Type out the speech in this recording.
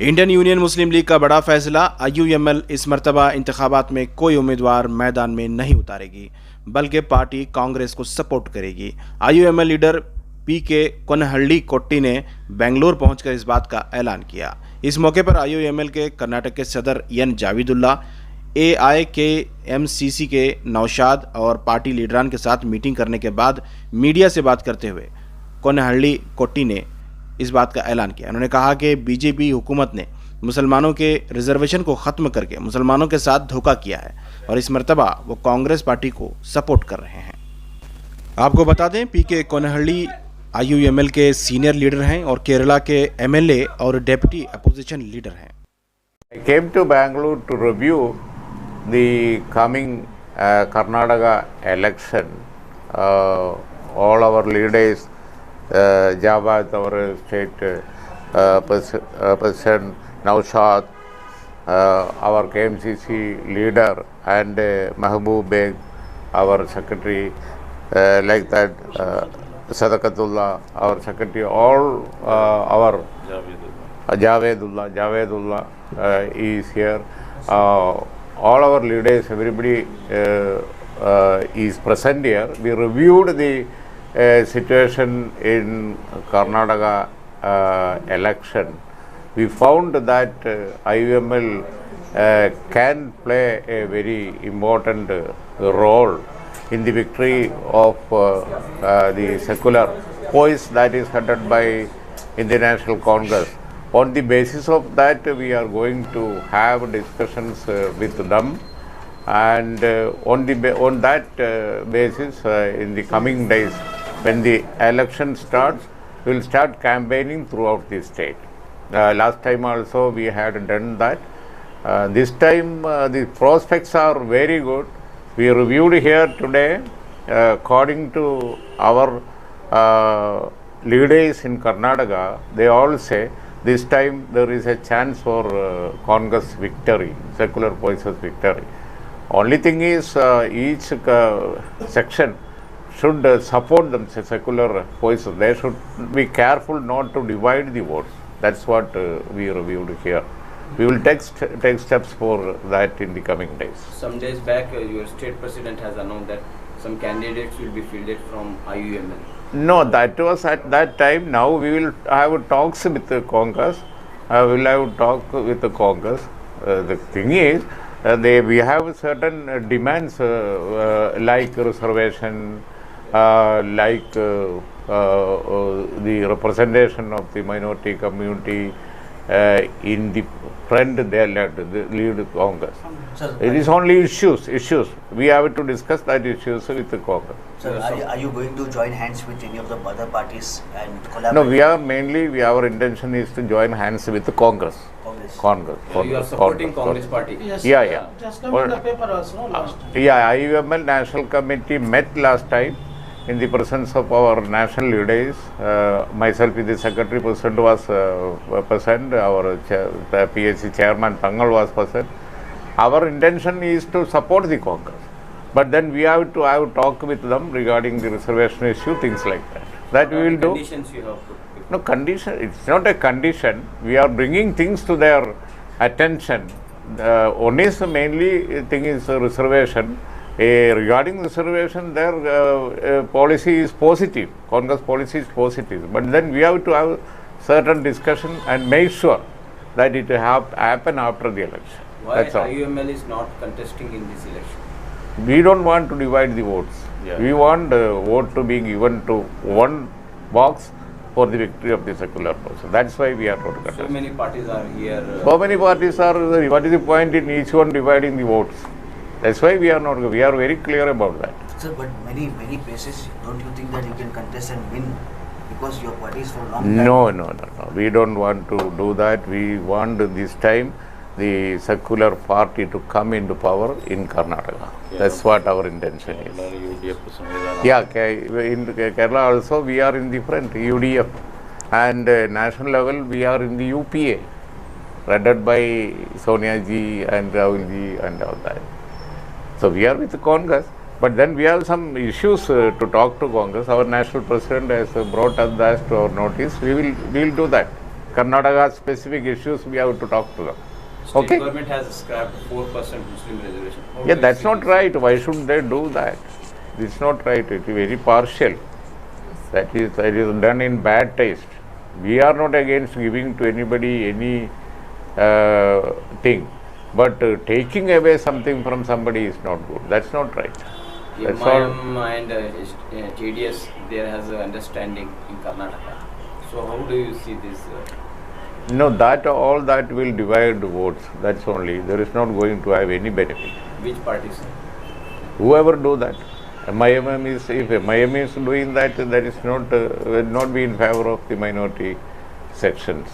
Indian union मुस्लिम league का बड़ा फैसला। आईयूएमएल इस मरतबा इंतखाबात में कोई उम्मीदवार मैदान में नहीं उतारेगी, बल्कि पार्टी कांग्रेस को सपोर्ट करेगी। आईयूएमएल लीडर पीके कोनहल्ली कोट्टी ने बेंगलुरु पहुंचकर इस बात का ऐलान किया। इस मौके पर आईयूएमएल के कर्नाटक के सदर एन जावेदुल्ला, एआईकेएमसीसी के नौशाद और पार्टी लीडरान के साथ मीटिंग करने के बाद मीडिया से बात करते हुए कोनहल्ली कोट्टी ने इस बात का ऐलान किया। उन्होंने कहा कि बीजेपी हुकूमत ने मुसलमानों के रिजर्वेशन को ख़त्म करके मुसलमानों के साथ धोखा किया है और इस मरतबा वो कांग्रेस पार्टी को सपोर्ट कर रहे हैं। आपको बता दें, पीके कोनहल्ली आईयूएमएल के सीनियर लीडर हैं और केरला के एमएलए और डेप्यूटी अपोजिशन लीडर हैं। I came to Bangalore to review the coming Karnataka election. All our leaders, Javad, our state president, Naushad, our KMCC leader, and Mahbub Beg, our secretary, like that, Sadaqatullah, our secretary, all our Javedullah is here. All our leaders, everybody is present here. We reviewed the situation in Karnataka election. We found that IUML can play a very important role in the victory of the secular voice that is headed by Indian National Congress. On the basis of that, we are going to have discussions with them, and on that basis, in the coming days, when the election starts, we will start campaigning throughout the state. Last time also we had done that. This time the prospects are very good. We reviewed here today. According to our leaders in Karnataka, they all say this time there is a chance for Congress victory, secular voices victory. Only thing is each section should support them, secular voices. They should be careful not to divide the votes. That's what we reviewed here. We will take steps for that in the coming days. Some days back, your state president has announced that some candidates will be fielded from IUML. No, that was at that time. Now we will have talks with the Congress. We will have talk with the Congress. The thing is, we have certain demands like reservation, like the representation of the minority community in the front. They lead Congress. Sir, It is only issues. We have to discuss that issues with the Congress. sir, are you going to join hands with any of the other parties and collaborate? No, we are mainly, our intention is to join hands with the Congress. Congress. You are supporting Congress party. Yes, Yeah. just come in the paper also last time. Yeah, IUML National Committee met last time in the presence of our national leaders. Myself, the Secretary President was present, our PSC Chairman Pangal was present. Our intention is to support the Congress. But then we have to have talk with them regarding the reservation issue, things like that. That we will do. Conditions you have put. No condition, it's not a condition. We are bringing things to their attention. One is mainly thing is reservation. Regarding reservation, their policy is positive. Congress policy is positive. But then we have to have certain discussion and make sure that it happen after the election. Why That's all. IUML is not contesting in this election? We don't want to divide the votes. Yeah. We want vote to be given to one box for the victory of the secular person. That's why we are not So contesting. many parties are here. So many parties are there. What is the point in each one dividing the votes? That's why we are not. We are very clear about that. Sir, but many places, don't you think that you can contest and win because your party is for long time? No. We don't want to do that. We want this time the secular party to come into power in Karnataka. That's what our intention is. Yeah, in Kerala also we are in the front, UDF, and national level we are in the UPA, led by Sonia ji and Rahul ji and all that. So we are with Congress, but then we have some issues to talk to Congress. Our national president has brought us that to our notice. We will do that. Karnataka specific issues, we have to talk to them. State Okay? government has scrapped 4% Muslim reservation. How Yeah, do you that's see not this? right. Why should they do that? It's not right. It is very partial. That is done in bad taste. We are not against giving to anybody any thing, but taking away something from somebody is not good. That's not right. That's all. MIM and JDS, there has an understanding in Karnataka. So how do you see this? No, that all that will divide votes. That's only. There is not going to have any benefit. Which parties? Whoever do that. MIM is, if MIM is doing that, that is not will not be in favor of the minority sections.